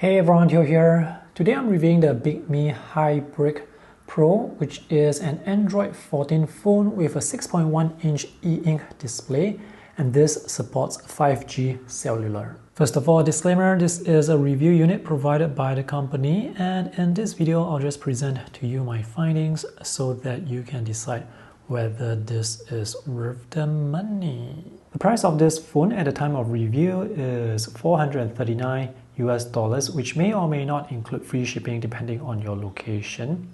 Hey everyone, Theo here. Today I'm reviewing the Bigme HiBreak Pro, which is an Android 14 phone with a 6.1-inch e-ink display, and this supports 5G cellular. First of all, disclaimer, this is a review unit provided by the company, and in this video I'll just present to you my findings so that you can decide whether this is worth the money. The price of this phone at the time of review is $439 US, which may or may not include free shipping depending on your location.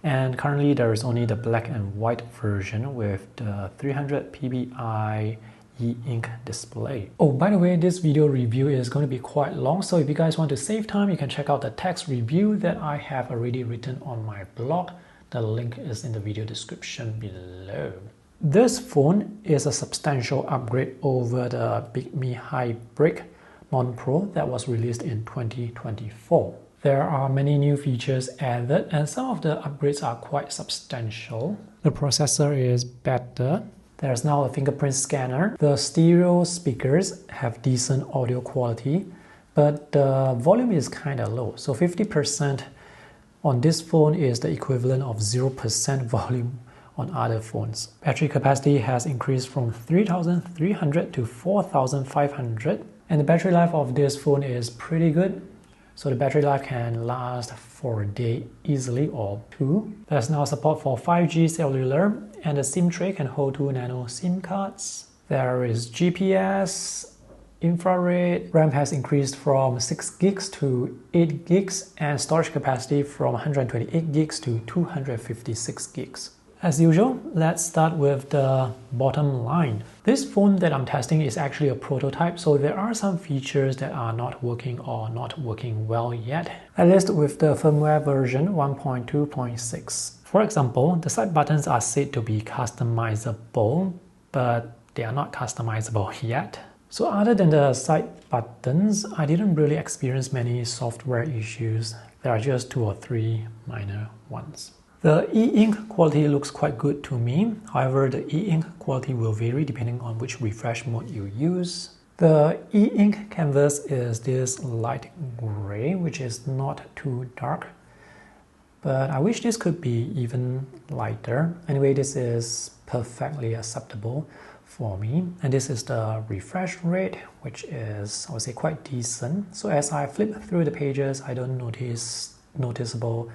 And currently there is only the black and white version with the 300 ppi e-ink display. Oh, by the way, this video review is going to be quite long, so if you guys want to save time, you can check out the text review that I have already written on my blog. The link is in the video description below. This phone is a substantial upgrade over the Bigme HiBreak Pro that was released in 2024. There are many new features added and some of the upgrades are quite substantial. The processor is better. There's now a fingerprint scanner. The stereo speakers have decent audio quality, but the volume is kind of low. So 50% on this phone is the equivalent of 0% volume on other phones. Battery capacity has increased from 3,300 to 4,500. And the battery life of this phone is pretty good. So the battery life can last for a day easily or two. There's now support for 5G cellular, and the SIM tray can hold 2 nano SIM cards. There is GPS, infrared, RAM has increased from 6 gigs to 8 gigs, and storage capacity from 128 gigs to 256 gigs. As usual, let's start with the bottom line. This phone that I'm testing is actually a prototype, so there are some features that are not working or not working well yet, at least with the firmware version 1.2.6. For example, the side buttons are said to be customizable, but they are not customizable yet. So other than the side buttons, I didn't really experience many software issues. There are just 2 or 3 minor ones. The e-ink quality looks quite good to me. However, the e-ink quality will vary depending on which refresh mode you use. The e-ink canvas is this light gray, which is not too dark, but I wish this could be even lighter. Anyway, this is perfectly acceptable for me. And this is the refresh rate, which is, I would say, quite decent. So as I flip through the pages, I don't notice noticeable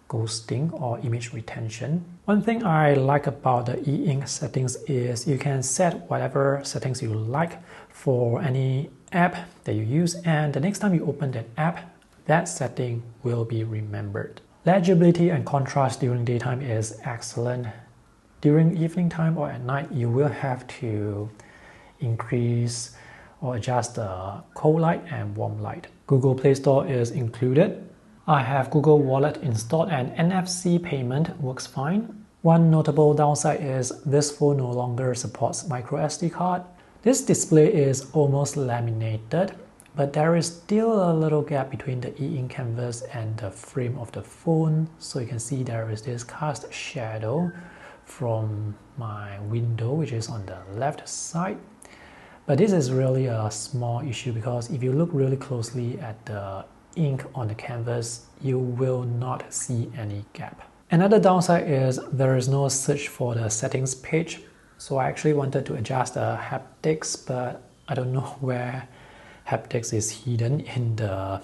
ghosting or image retention. One thing I like about the e-ink settings is you can set whatever settings you like for any app that you use, and the next time you open that app, that setting will be remembered. Legibility and contrast during daytime is excellent. During evening time or at night, you will have to increase or adjust the cold light and warm light. Google Play Store is included. I have Google Wallet installed and NFC payment works fine. One notable downside is this phone no longer supports microSD card. This display is almost laminated, but there is still a little gap between the e-ink canvas and the frame of the phone. So you can see there is this cast shadow from my window, which is on the left side. But this is really a small issue because if you look really closely at the ink on the canvas, you will not see any gap. Another downside is there is no search for the settings page. So I actually wanted to adjust the haptics, but I don't know where haptics is hidden in the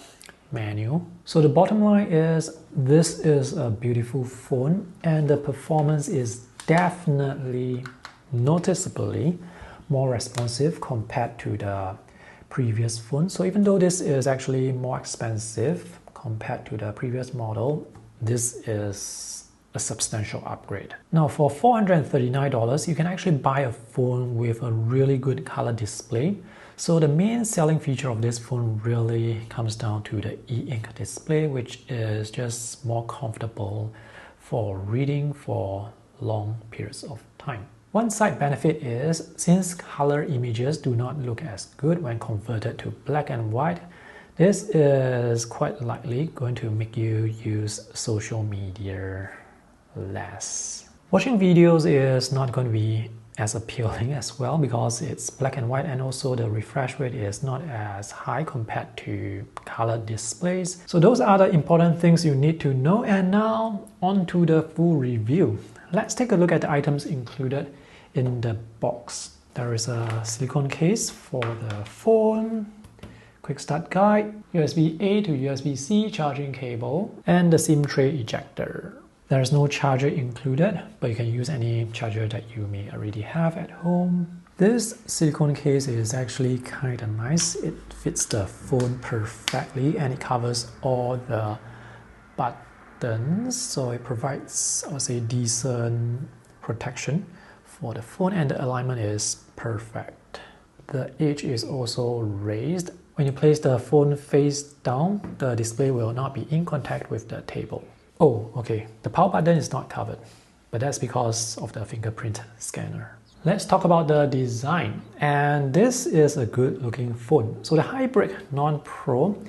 menu. So the bottom line is this is a beautiful phone, and the performance is definitely noticeably more responsive compared to the previous phone. So even though this is actually more expensive compared to the previous model, this is a substantial upgrade. Now for $439, you can actually buy a phone with a really good color display. So the main selling feature of this phone really comes down to the e-ink display, which is just more comfortable for reading for long periods of time. One side benefit is, since color images do not look as good when converted to black and white, this is quite likely going to make you use social media less. Watching videos is not going to be as appealing as well because it's black and white, and also the refresh rate is not as high compared to colored displays. So those are the important things you need to know. And now on to the full review. Let's take a look at the items included in the box. There is a silicone case for the phone, quick start guide, USB-A to USB-C charging cable, and the SIM tray ejector. There is no charger included, but you can use any charger that you may already have at home. This silicone case is actually kind of nice. It fits the phone perfectly and it covers all the buttons. So it provides, I would say, decent protection for the phone, and the alignment is perfect. The edge is also raised. When you place the phone face down, the display will not be in contact with the table. Oh, okay, the power button is not covered, but that's because of the fingerprint scanner. Let's talk about the design. And this is a good looking phone. So the HiBreak Non-Pro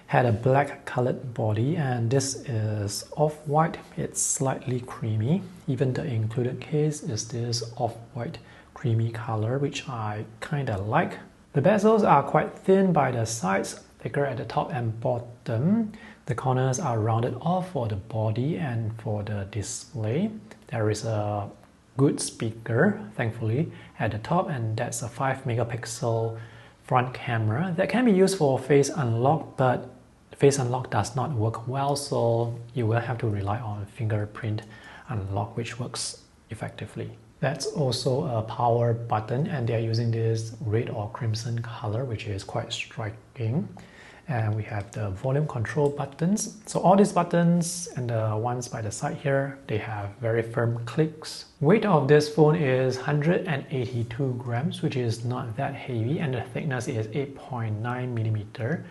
had a black colored body, and this is off-white. It's slightly creamy. Even the included case is this off-white creamy color, which I kind of like. The bezels are quite thin by the sides, thicker at the top and bottom. The corners are rounded off for the body, and for the display there is a good speaker, thankfully, at the top, and that's a 5 megapixel front camera that can be used for face unlock, but face unlock does not work well, so you will have to rely on fingerprint unlock, which works effectively. That's also a power button, and they are using this red or crimson color, which is quite striking. And we have the volume control buttons. So all these buttons and the ones by the side here, they have very firm clicks. Weight of this phone is 182 grams, which is not that heavy, and the thickness is 8.9 millimeter.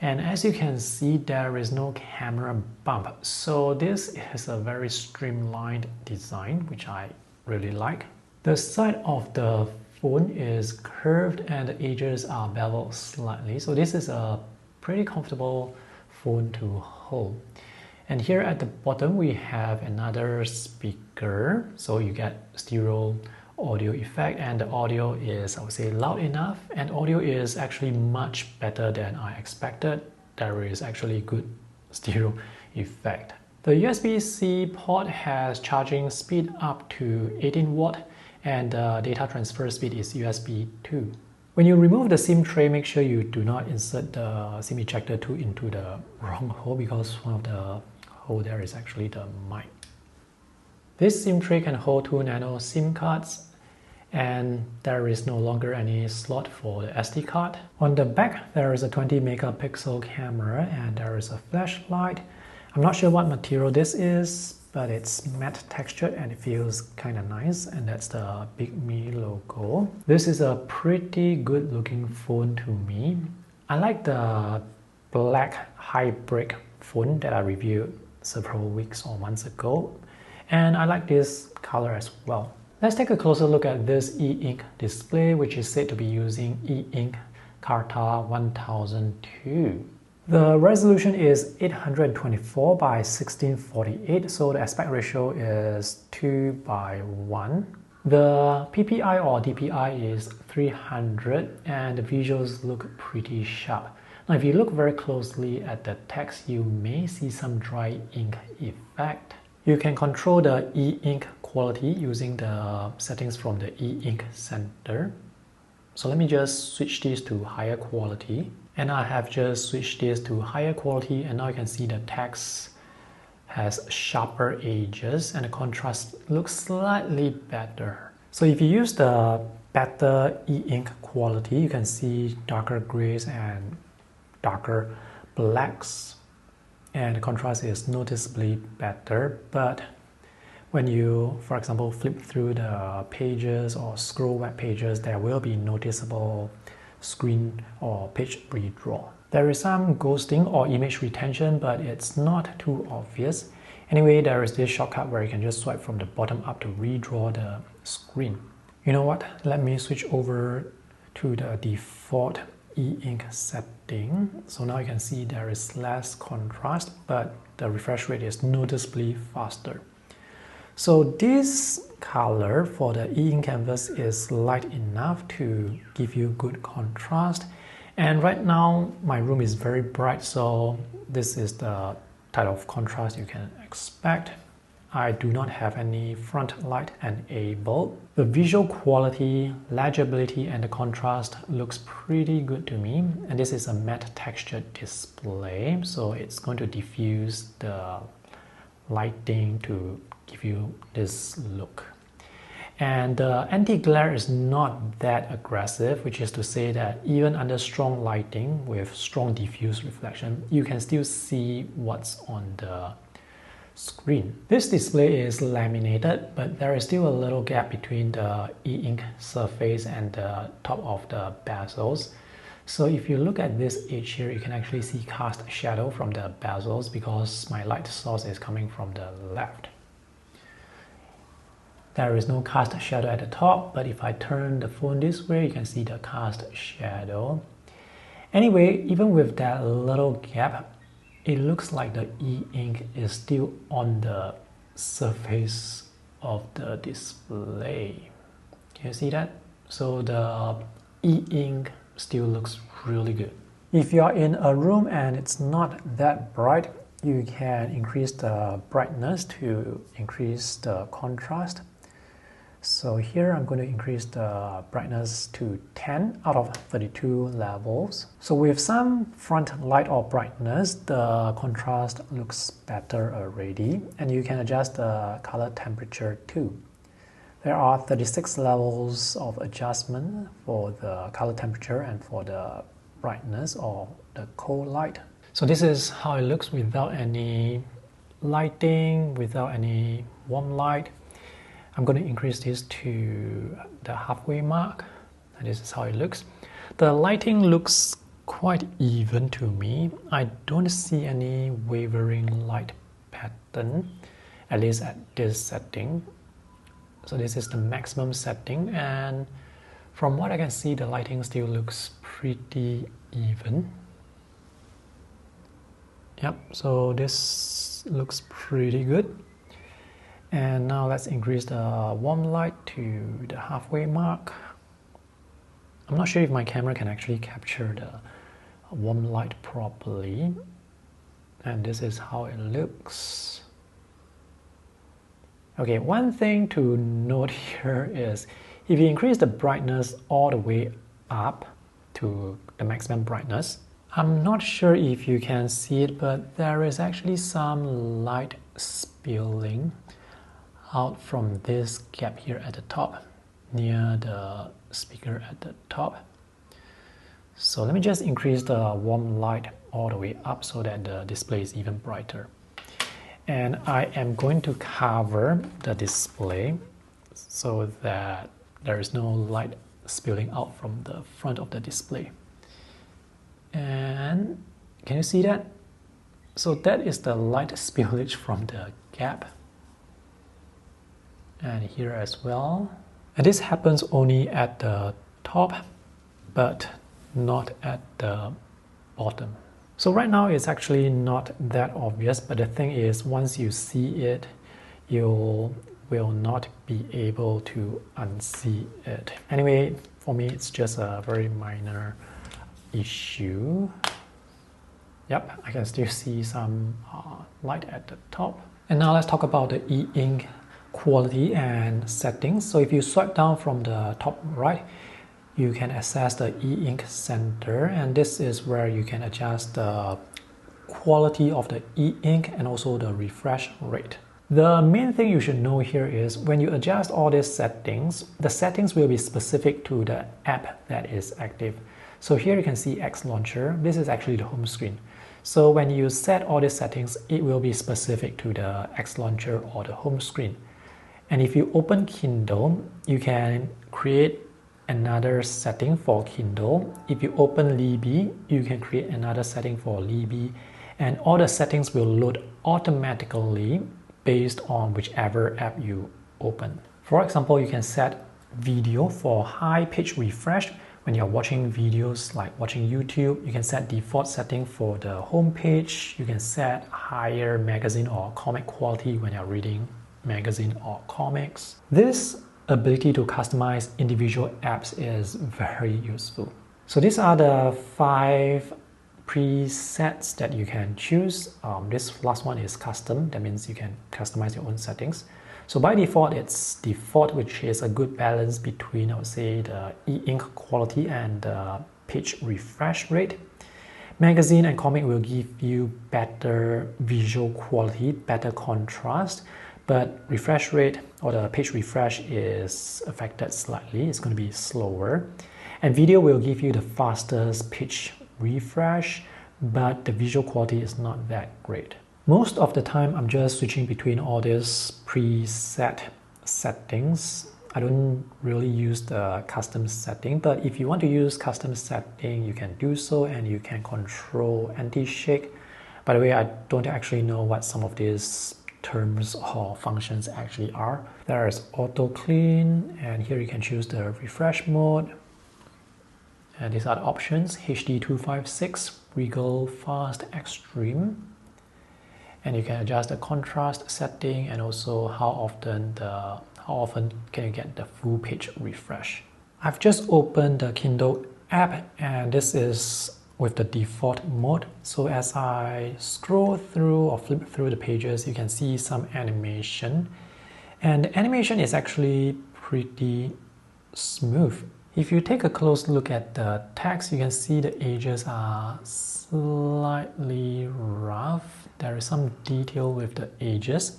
And as you can see, there is no camera bump. So this is a very streamlined design, which I really like. The side of the phone is curved and the edges are beveled slightly. So this is a pretty comfortable phone to hold. And here at the bottom we have another speaker, so you get stereo audio effect, and the audio is, I would say, loud enough, and audio is actually much better than I expected. There is actually good stereo effect. The USB-C port has charging speed up to 18 watt, and the data transfer speed is USB 2. When you remove the SIM tray, make sure you do not insert the SIM ejector tool into the wrong hole, because one of the hole there is actually the mic. This SIM tray can hold 2 nano SIM cards, and there is no longer any slot for the SD card. On the back, there is a 20 megapixel camera, and there is a flashlight. I'm not sure what material this is, but it's matte textured and it feels kind of nice, and that's the Bigme logo. This is a pretty good looking phone to me. I like the black HiBreak phone that I reviewed several weeks or months ago, and I like this color as well. Let's take a closer look at this e-ink display, which is said to be using e-ink Carta 1002. The resolution is 824 by 1648, so the aspect ratio is 2:1. The PPI or DPI is 300, and the visuals look pretty sharp. Now, if you look very closely at the text, you may see some dry ink effect. You can control the e-ink quality using the settings from the e-ink center. So let me just switch this to higher quality. And I have just switched this to higher quality, and now you can see the text has sharper edges and the contrast looks slightly better. So if you use the better e-ink quality, you can see darker grays and darker blacks, and the contrast is noticeably better. But when you, for example, flip through the pages or scroll web pages, there will be noticeable screen or page redraw. There is some ghosting or image retention, but it's not too obvious. Anyway, there is this shortcut where you can just swipe from the bottom up to redraw the screen. You know what? Let me switch over to the default e-ink setting. So now you can see there is less contrast, but the refresh rate is noticeably faster. So this color for the e-ink canvas is light enough to give you good contrast. And right now my room is very bright, so this is the type of contrast you can expect. I do not have any front light enabled. The visual quality, legibility, and the contrast looks pretty good to me. And this is a matte textured display, so it's going to diffuse the lighting to give you this look. And the anti-glare is not that aggressive, which is to say that even under strong lighting with strong diffuse reflection, you can still see what's on the screen. This display is laminated, but there is still a little gap between the e-ink surface and the top of the bezels. So if you look at this edge here, you can actually see cast shadow from the bezels because my light source is coming from the left. There is no cast shadow at the top, but if I turn the phone this way, you can see the cast shadow. Anyway, even with that little gap, it looks like the e-ink is still on the surface of the display. Can you see that? So the e-ink still looks really good. If you are in a room and it's not that bright, you can increase the brightness to increase the contrast. So here I'm going to increase the brightness to 10 out of 32 levels. So with some front light or brightness, the contrast looks better already, and you can adjust the color temperature too. There are 36 levels of adjustment for the color temperature and for the brightness or the cold light. So this is how it looks without any lighting, without any warm light. I'm going to increase this to the halfway mark, and this is how it looks. The lighting looks quite even to me. I don't see any wavering light pattern, at least at this setting. So this is the maximum setting, and from what I can see, the lighting still looks pretty even. Yep, so this looks pretty good. And now let's increase the warm light to the halfway mark. I'm not sure if my camera can actually capture the warm light properly. And this is how it looks. Okay, one thing to note here is if you increase the brightness all the way up to the maximum brightness, I'm not sure if you can see it, but there is actually some light spilling out from this gap here at the top, near the speaker at the top. So let me just increase the warm light all the way up so that the display is even brighter. And I am going to cover the display so that there is no light spilling out from the front of the display. And can you see that? So that is the light spillage from the gap. And here as well. And this happens only at the top, but not at the bottom. So right now it's actually not that obvious, but the thing is once you see it, you will not be able to unsee it. Anyway, for me it's just a very minor issue. Yep, I can still see some light at the top. And now let's talk about the e-ink quality and settings. So if you swipe down from the top right, you can access the e-ink center, and this is where you can adjust the quality of the e-ink and also the refresh rate. The main thing you should know here is when you adjust all these settings, the settings will be specific to the app that is active. So here you can see X Launcher. This is actually the home screen. So when you set all these settings, it will be specific to the X Launcher or the home screen. And if you open Kindle, you can create another setting for Kindle. If you open Libby, you can create another setting for Libby. And all the settings will load automatically based on whichever app you open. For example, you can set video for high pitch refresh. When you're watching videos like watching YouTube, you can set default setting for the home page. You can set higher magazine or comic quality when you're reading magazine or comics. This ability to customize individual apps is very useful. So these are the 5 presets that you can choose. This last one is custom. That means you can customize your own settings. So by default, it's default, which is a good balance between, I would say, the e-ink quality and the page refresh rate. Magazine and comic will give you better visual quality, better contrast, but refresh rate or the page refresh is affected slightly. It's going to be slower. And video will give you the fastest page refresh, but the visual quality is not that great. Most of the time, I'm just switching between all these preset settings. I don't really use the custom setting, but if you want to use custom setting, you can do so, and you can control anti-shake. By the way, I don't actually know what some of these terms or functions actually are. There is auto clean, and here you can choose the refresh mode. And these are the options: HD 256, Regal Fast Extreme. And you can adjust the contrast setting and also how often can you get the full page refresh. I've just opened the Kindle app, and this is with the default mode. So as I scroll through or flip through the pages, you can see some animation. And the animation is actually pretty smooth. If you take a close look at the text, you can see the edges are slightly rough. There is some detail with the edges.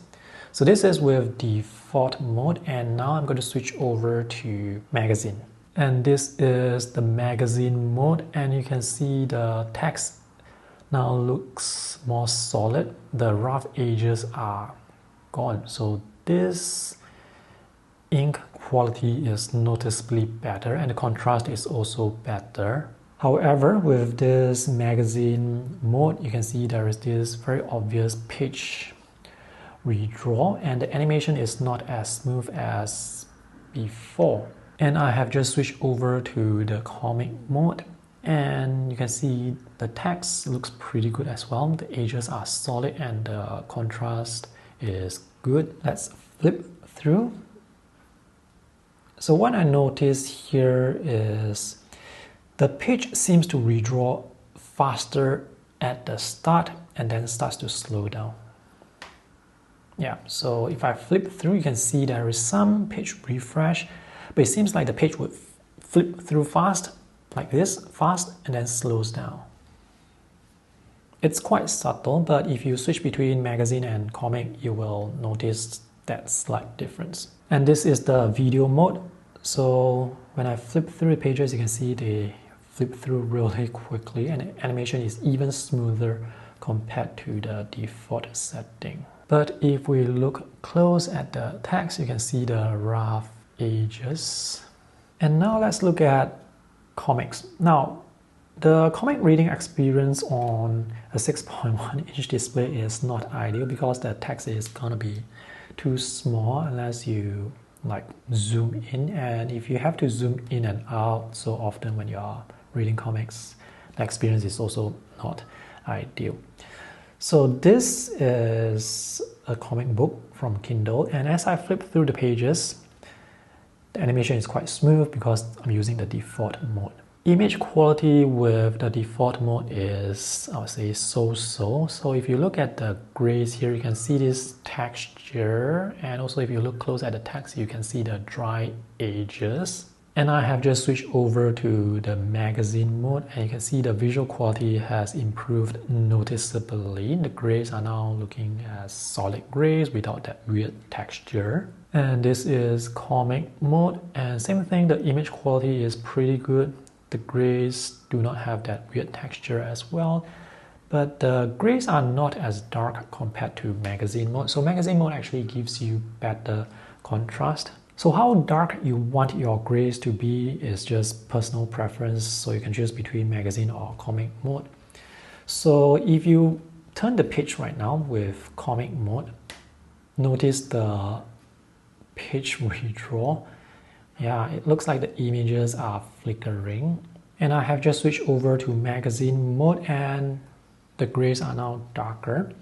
So this is with default mode, and now I'm going to switch over to magazine. And this is the magazine mode, and you can see the text now looks more solid. The rough edges are gone. So this ink quality is noticeably better, and the contrast is also better. However, with this magazine mode, you can see there is this very obvious page redraw, and the animation is not as smooth as before. And I have just switched over to the comic mode, and you can see the text looks pretty good as well. The edges are solid and the contrast is good. Let's flip through. So what I noticed here is the page seems to redraw faster at the start and then starts to slow down. Yeah, so if I flip through, you can see there is some page refresh, but it seems like the page would flip through fast, like this, fast, and then slows down. It's quite subtle, but if you switch between magazine and comic, you will notice that slight difference. And this is the video mode. So when I flip through the pages, you can see they flip through really quickly, and the animation is even smoother compared to the default setting. But if we look close at the text, you can see the rough edges. And now let's look at comics. Now, the comic reading experience on a 6.1-inch display is not ideal because the text is gonna be too small unless you like zoom in, and if you have to zoom in and out so often when you're reading comics, the experience is also not ideal. So this is a comic book from Kindle, and as I flip through the pages, the animation is quite smooth because I'm using the default mode. Image quality with the default mode is, I would say, so-so. So if you look at the grays here, you can see this texture, and also if you look close at the text, you can see the dry edges. And I have just switched over to the magazine mode, and you can see the visual quality has improved noticeably. The grays are now looking as solid grays without that weird texture. And this is comic mode, and same thing, the image quality is pretty good. The grays do not have that weird texture as well, but the grays are not as dark compared to magazine mode. So magazine mode actually gives you better contrast. So how dark you want your grays to be is just personal preference, so you can choose between magazine or comic mode. So if you turn the page right now with comic mode, notice the page redraw. Yeah, it looks like the images are flickering. And I have just switched over to magazine mode, and the grays are now darker.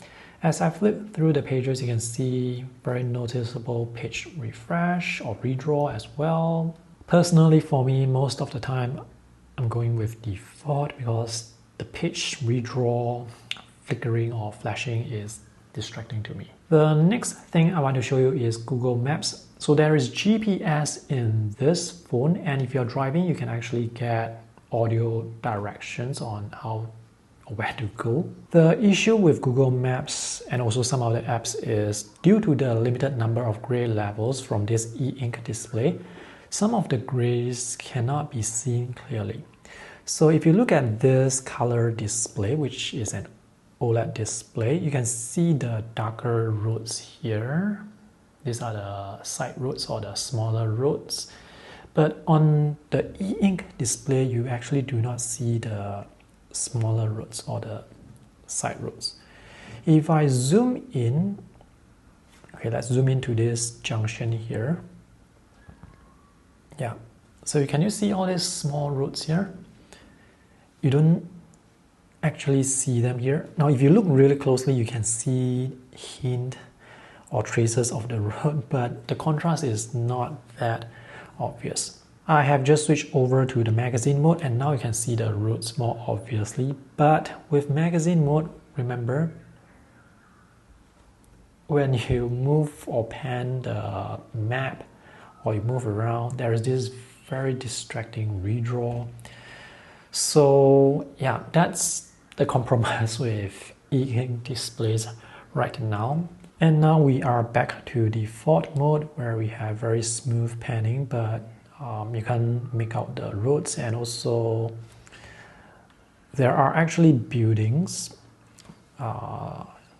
As I flip through the pages, you can see very noticeable page refresh or redraw as well. Personally, for me, most of the time, I'm going with default because the page redraw, flickering or flashing is distracting to me. The next thing I want to show you is Google Maps. So there is GPS in this phone, and if you're driving, you can actually get audio directions on how or where to go. The issue with Google Maps and also some other apps is due to the limited number of gray levels from this e-ink display, some of the grays cannot be seen clearly. So if you look at this color display, which is an OLED display, you can see the darker roads here. These are the side roads or the smaller roads. But on the e-ink display, you actually do not see the smaller roads or the side roads. If I zoom in, okay, let's zoom into this junction here. Yeah, so can you see all these small roads here? You don't actually see them here. Now, if you look really closely, you can see hint or traces of the road, but the contrast is not that obvious. I have just switched over to the magazine mode, and now you can see the roads more obviously. But with magazine mode, remember, when you move or pan the map or you move around, there is this very distracting redraw. So yeah, that's the compromise with e-ink displays right now. And now we are back to default mode where we have very smooth panning, but you can make out the roads, and also there are actually buildings.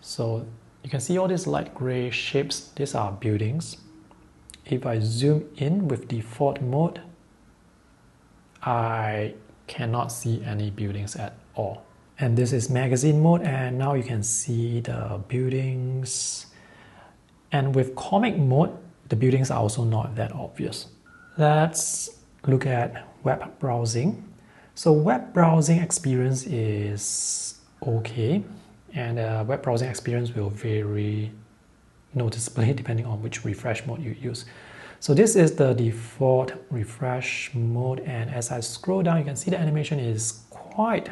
So you can see all these light gray shapes. These are buildings. If I zoom in with default mode, I cannot see any buildings at all. And this is magazine mode, and now you can see the buildings. And with comic mode, the buildings are also not that obvious. Let's look at web browsing. So web browsing experience is okay, and web browsing experience will vary noticeably depending on which refresh mode you use. So this is the default refresh mode, and as I scroll down, you can see the animation is quite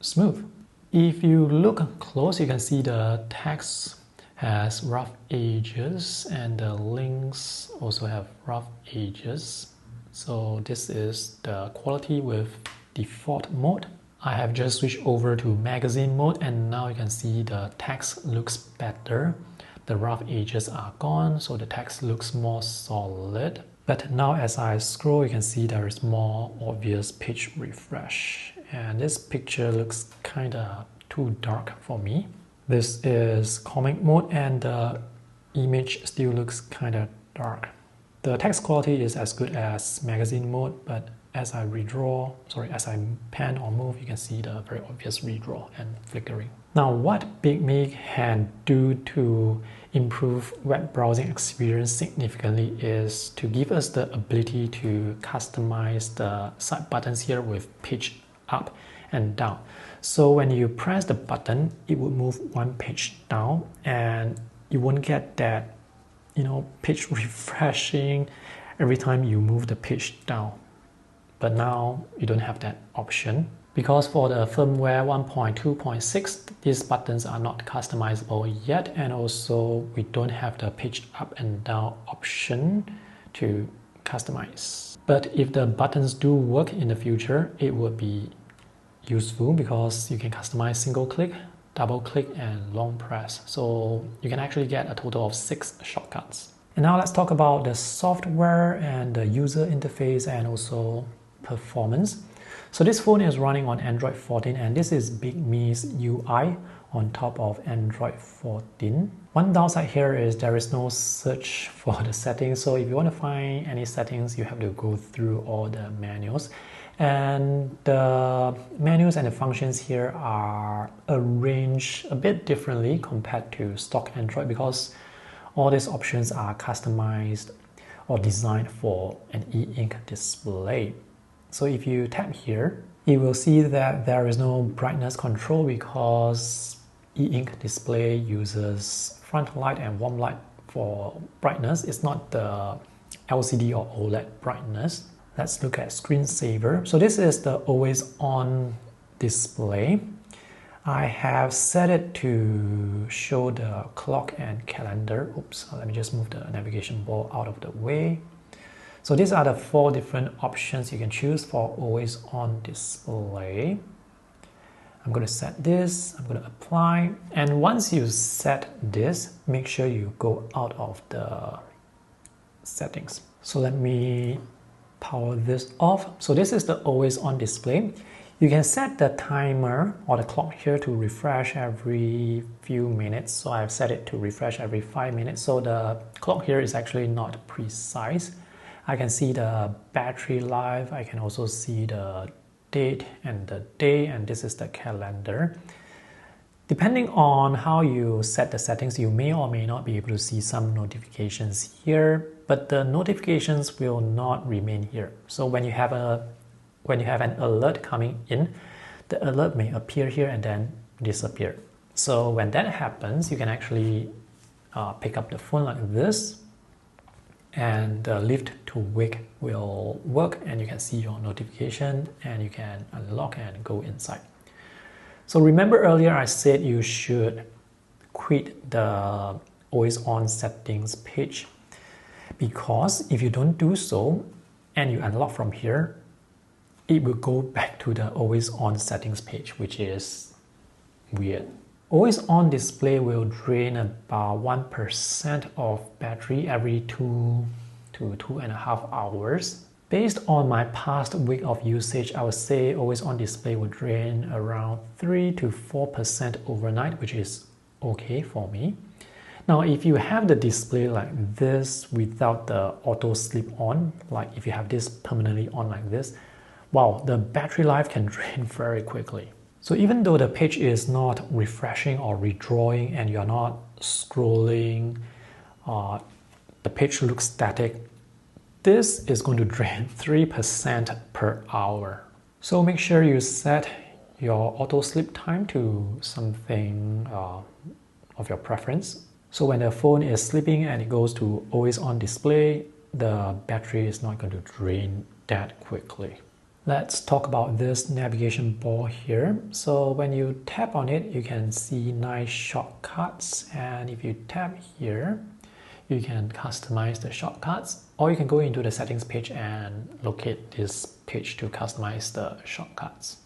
smooth. If you look close, you can see the text has rough edges and the links also have rough edges. So this is the quality with default mode. I have just switched over to magazine mode, and now you can see the text looks better. The rough edges are gone, so the text looks more solid. But now as I scroll, you can see there is more obvious page refresh. And this picture looks kind of too dark for me. This is comic mode, and the image still looks kind of dark. The text quality is as good as magazine mode, but as I pan or move, you can see the very obvious redraw and flickering. Now, what Bigme can do to improve web browsing experience significantly is to give us the ability to customize the side buttons here with page up and down. So when you press the button, it will move one page down, and you won't get that, page refreshing every time you move the page down. But now you don't have that option, because for the firmware 1.2.6, these buttons are not customizable yet, and also we don't have the page up and down option to customize. But if the buttons do work in the future, it would be useful because you can customize single click, double click, and long press. So you can actually get a total of 6 shortcuts. And now let's talk about the software and the user interface and also performance. So this phone is running on Android 14, and this is Bigme's UI on top of Android 14. One downside here is there is no search for the settings. So if you want to find any settings, you have to go through all the menus. And the menus and the functions here are arranged a bit differently compared to stock Android, because all these options are customized or designed for an e-ink display. So if you tap here, you will see that there is no brightness control because e-ink display uses front light and warm light for brightness. It's not the LCD or OLED brightness. Let's look at screensaver. So this is the always on display. I have set it to show the clock and calendar. Oops, let me just move the navigation bar out of the way. So these are the 4 different options you can choose for always on display. I'm going to set this, I'm going to apply, and once you set this, make sure you go out of the settings. So let me power this off. So this is the always on display. You can set the timer or the clock here to refresh every few minutes. So I've set it to refresh every 5 minutes. So the clock here is actually not precise. I can see the battery life. I can also see the date and the day, and this is the calendar. Depending on how you set the settings, you may or may not be able to see some notifications here, but the notifications will not remain here. So when you have an alert coming in, the alert may appear here and then disappear. So when that happens, you can actually pick up the phone like this, and the lift to wake will work, and you can see your notification, and you can unlock and go inside. So remember earlier I said you should quit the always on settings page, because if you don't do so and you unlock from here, it will go back to the always on settings page, which is weird. Always on display will drain about 1% of battery every 2 to 2.5 hours. Based on my past week of usage, I would say always on display will drain around 3 to 4% overnight, which is okay for me. Now, if you have the display like this without the auto sleep on, like if you have this permanently on like this, wow, the battery life can drain very quickly. So even though the page is not refreshing or redrawing and you're not scrolling, the page looks static, this is going to drain 3% per hour. So make sure you set your auto sleep time to something of your preference. So when the phone is sleeping and it goes to always on display, the battery is not going to drain that quickly. Let's talk about this navigation bar here. So when you tap on it, you can see nice shortcuts, and if you tap here, you can customize the shortcuts, or you can go into the settings page and locate this page to customize the shortcuts.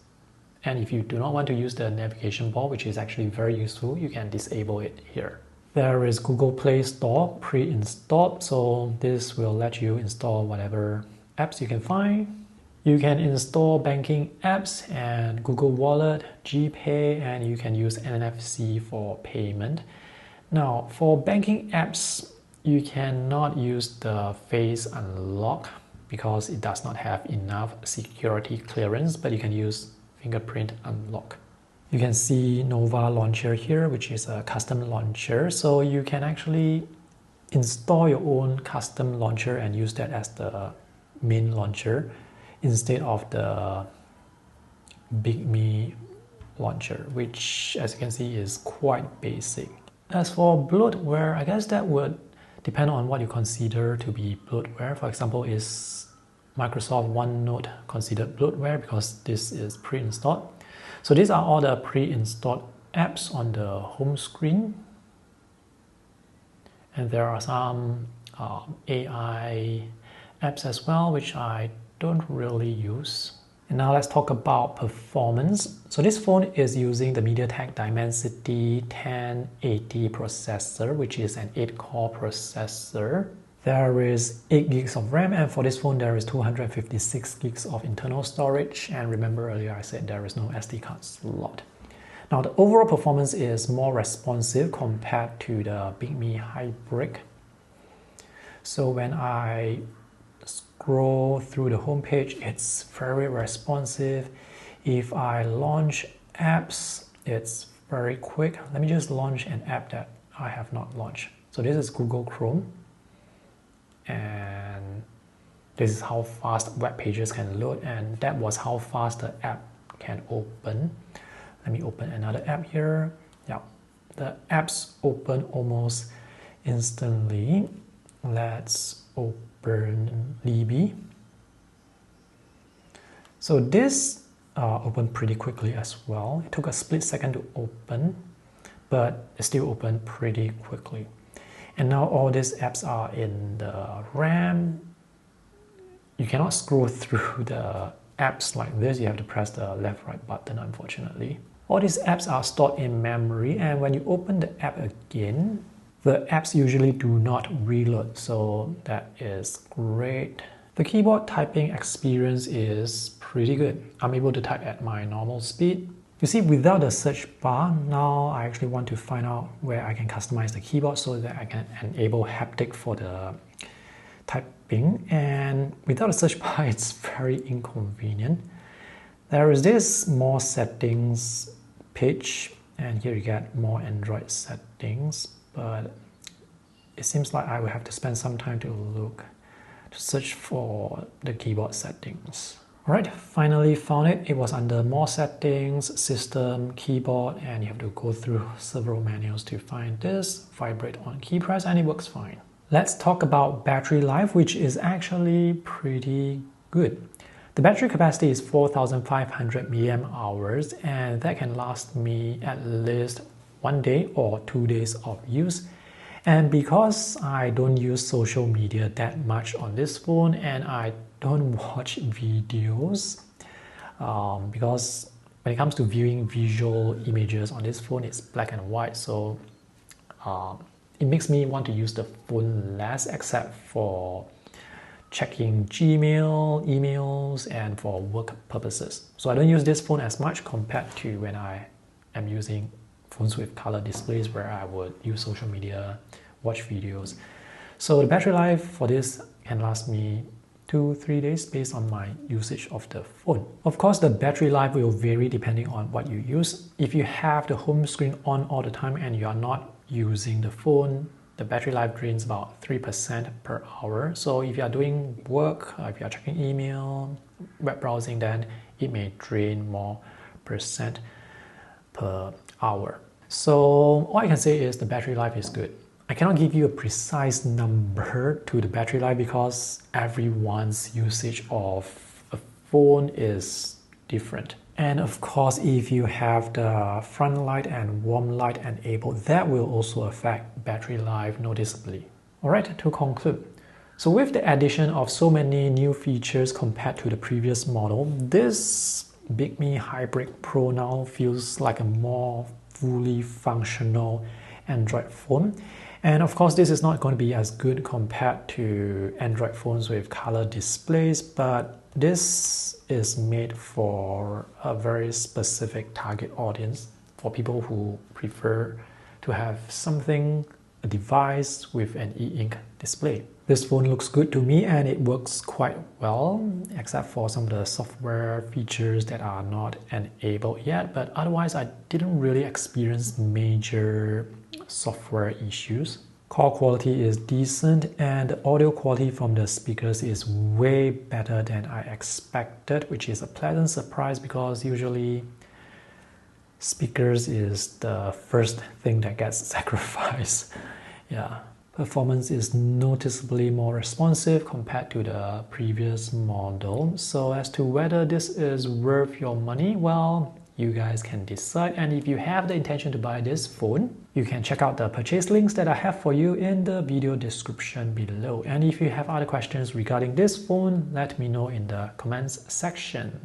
And if you do not want to use the navigation bar, which is actually very useful, you can disable it here. There is Google Play Store pre-installed, so this will let you install whatever apps you can find. You can install banking apps and Google Wallet, GPay, and you can use NFC for payment. Now, for banking apps, you cannot use the face unlock because it does not have enough security clearance, but you can use fingerprint unlock. You can see Nova Launcher here, which is a custom launcher. So you can actually install your own custom launcher and use that as the main launcher instead of the Bigme launcher, which as you can see is quite basic. As for bloatware, I guess that would depend on what you consider to be bloatware. For example, is Microsoft OneNote considered bloatware because this is pre-installed? So these are all the pre-installed apps on the home screen. And there are some AI apps as well, which I don't really use. And now let's talk about performance. So this phone is using the MediaTek Dimensity 1080 processor, which is an 8-core processor. There is 8 gigs of RAM, and for this phone there is 256 gigs of internal storage. And remember earlier I said there is no SD card slot. Now the overall performance is more responsive compared to the Bigme HiBreak. So when I scroll through the home page, it's very responsive. If I launch apps, it's very quick. Let me just launch an app that I have not launched. So this is Google Chrome, and this is how fast web pages can load, and that was how fast the app can open. Let me open another app here. Yeah, the apps open almost instantly. Let's open Libby. So this opened pretty quickly as well. It took a split second to open, but it still opened pretty quickly. And now all these apps are in the RAM. You cannot scroll through the apps like this. You have to press the left right button, unfortunately. All these apps are stored in memory, and when you open the app again, the apps usually do not reload, so that is great. The keyboard typing experience is pretty good. I'm able to type at my normal speed. You see, without the search bar, now I actually want to find out where I can customize the keyboard so that I can enable haptic for the typing. And without the search bar, it's very inconvenient. There is this more settings page, and here you get more Android settings, but it seems like I will have to spend some time to search for the keyboard settings. Alright, finally found it. It was under More Settings, System, Keyboard, and you have to go through several menus to find this. Vibrate on key press and it works fine. Let's talk about battery life, which is actually pretty good. The battery capacity is 4,500 mAh, and that can last me at least 1 day or 2 days of use. And because I don't use social media that much on this phone and I don't watch videos, because when it comes to viewing visual images on this phone, it's black and white, so it makes me want to use the phone less, except for checking Gmail, emails, and for work purposes. So I don't use this phone as much compared to when I am using phones with color displays where I would use social media, watch videos. So the battery life for this can last me 2-3 days based on my usage of the phone. Of course, the battery life will vary depending on what you use. If you have the home screen on all the time and you are not using the phone, the battery life drains about 3% per hour. So if you are doing work, if you are checking email, web browsing, then it may drain more percent per hour. So all I can say is the battery life is good. I cannot give you a precise number to the battery life because everyone's usage of a phone is different. And of course, if you have the front light and warm light enabled, that will also affect battery life noticeably. Alright, to conclude. So with the addition of so many new features compared to the previous model, this Bigme HiBreak Pro now feels like a more fully functional Android phone. And of course, this is not going to be as good compared to Android phones with color displays, but this is made for a very specific target audience, for people who prefer to have something, a device with an e-ink display. This phone looks good to me and it works quite well, except for some of the software features that are not enabled yet, but otherwise I didn't really experience major software issues. Call quality is decent and the audio quality from the speakers is way better than I expected, which is a pleasant surprise because usually speakers is the first thing that gets sacrificed. Yeah. Performance is noticeably more responsive compared to the previous model. So as to whether this is worth your money, well, you guys can decide. And if you have the intention to buy this phone, you can check out the purchase links that I have for you in the video description below. And if you have other questions regarding this phone, let me know in the comments section.